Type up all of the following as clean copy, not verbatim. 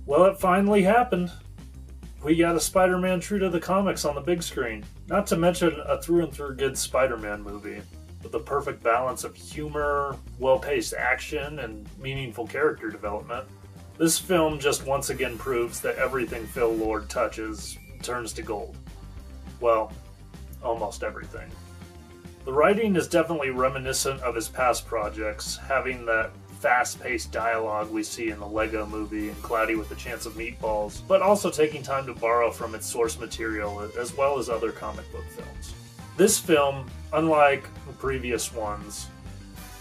Well, it finally happened. We got a Spider-Man true to the comics on the big screen. Not to mention a through-and-through good Spider-Man movie, with the perfect balance of humor, well-paced action, and meaningful character development. This film just once again proves that everything Phil Lord touches turns to gold. Well, almost everything. The writing is definitely reminiscent of his past projects, having that fast-paced dialogue we see in the Lego movie and Cloudy with a Chance of Meatballs, but also taking time to borrow from its source material as well as other comic book films. This film, unlike the previous ones,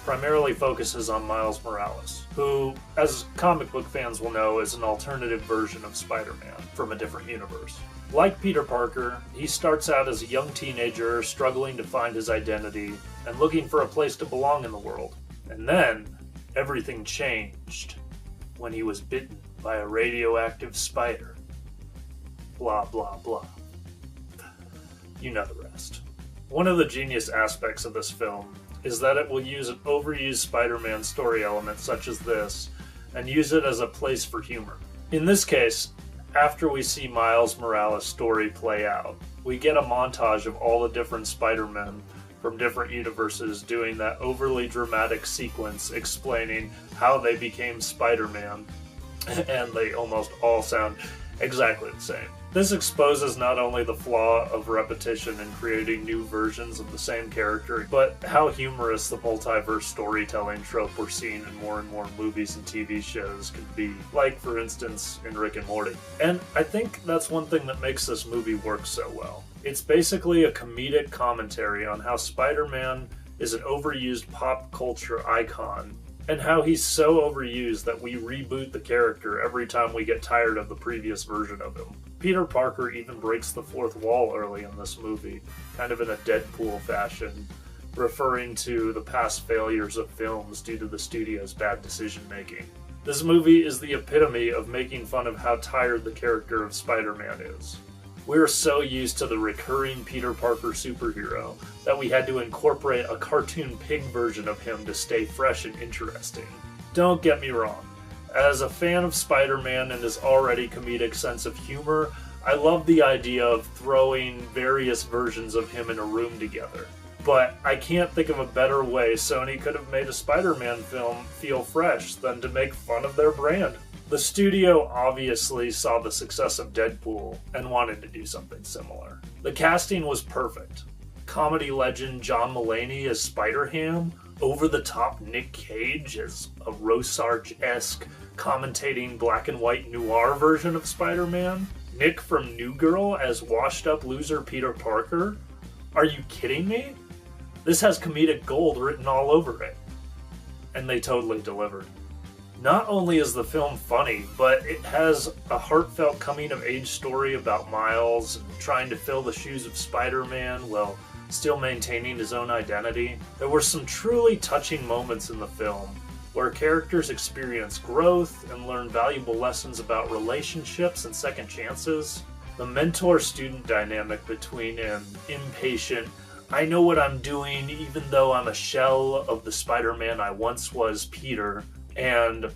primarily focuses on Miles Morales, who, as comic book fans will know, is an alternative version of Spider-Man from a different universe. Like Peter Parker, he starts out as a young teenager struggling to find his identity and looking for a place to belong in the world. And then, everything changed when he was bitten by a radioactive spider. Blah, blah, blah. You know the rest. One of the genius aspects of this film is that it will use an overused Spider-Man story element such as this and use it as a place for humor. In this case, after we see Miles Morales' story play out, we get a montage of all the different Spider-Men from different universes doing that overly dramatic sequence explaining how they became Spider-Man, and they almost all sound exactly the same. This exposes not only the flaw of repetition in creating new versions of the same character, but how humorous the multiverse storytelling trope we're seeing in more and more movies and TV shows can be, like, for instance, in Rick and Morty. And I think that's one thing that makes this movie work so well. It's basically a comedic commentary on how Spider-Man is an overused pop culture icon, and how he's so overused that we reboot the character every time we get tired of the previous version of him. Peter Parker even breaks the fourth wall early in this movie, kind of in a Deadpool fashion, referring to the past failures of films due to the studio's bad decision-making. This movie is the epitome of making fun of how tired the character of Spider-Man is. We're so used to the recurring Peter Parker superhero that we had to incorporate a cartoon pig version of him to stay fresh and interesting. Don't get me wrong. As a fan of Spider-Man and his already comedic sense of humor, I love the idea of throwing various versions of him in a room together. But I can't think of a better way Sony could have made a Spider-Man film feel fresh than to make fun of their brand. The studio obviously saw the success of Deadpool and wanted to do something similar. The casting was perfect. Comedy legend John Mulaney as Spider-Ham, over-the-top Nick Cage as a Rosarge-esque commentating black and white noir version of Spider-Man, Nick from New Girl as washed-up loser Peter Parker. Are you kidding me? This has comedic gold written all over it. And they totally delivered. Not only is the film funny, but it has a heartfelt coming-of-age story about Miles trying to fill the shoes of Spider-Man while still maintaining his own identity. There were some truly touching moments in the film where characters experience growth and learn valuable lessons about relationships and second chances. The mentor-student dynamic between an impatient, I know what I'm doing even though I'm a shell of the Spider-Man I once was, Peter, and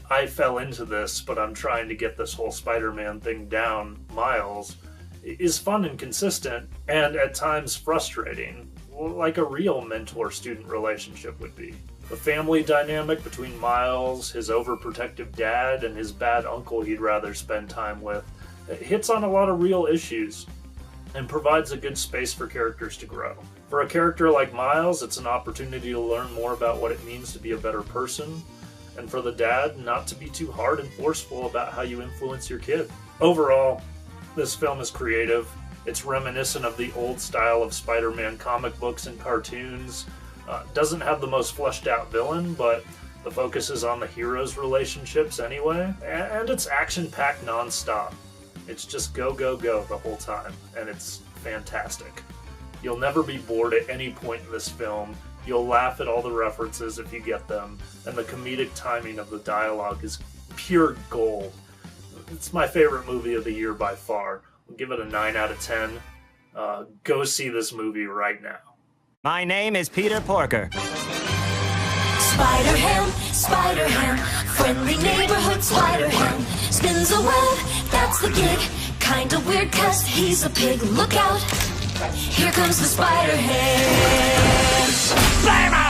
I fell into this, but I'm trying to get this whole Spider-Man thing down, Miles, is fun and consistent, and at times frustrating, like a real mentor-student relationship would be. The family dynamic between Miles, his overprotective dad, and his bad uncle he'd rather spend time with, hits on a lot of real issues, and provides a good space for characters to grow. For a character like Miles, it's an opportunity to learn more about what it means to be a better person, and for the dad, not to be too hard and forceful about how you influence your kid. Overall, this film is creative. It's reminiscent of the old style of Spider-Man comic books and cartoons. Doesn't have the most fleshed out villain, but the focus is on the heroes' relationships anyway. And it's action-packed non-stop. It's just go, go, go the whole time, and it's fantastic. You'll never be bored at any point in this film. You'll laugh at all the references if you get them, and the comedic timing of the dialogue is pure gold. It's my favorite movie of the year by far. I'll give it a 9 out of 10. Go see this movie right now. My name is Peter Parker. Spider-Ham, Spider-Ham, friendly neighborhood Spider-Ham, spins spins a web, that's the gig. Kinda weird cause he's a pig, look out. Here comes the Spider-Head. Blam!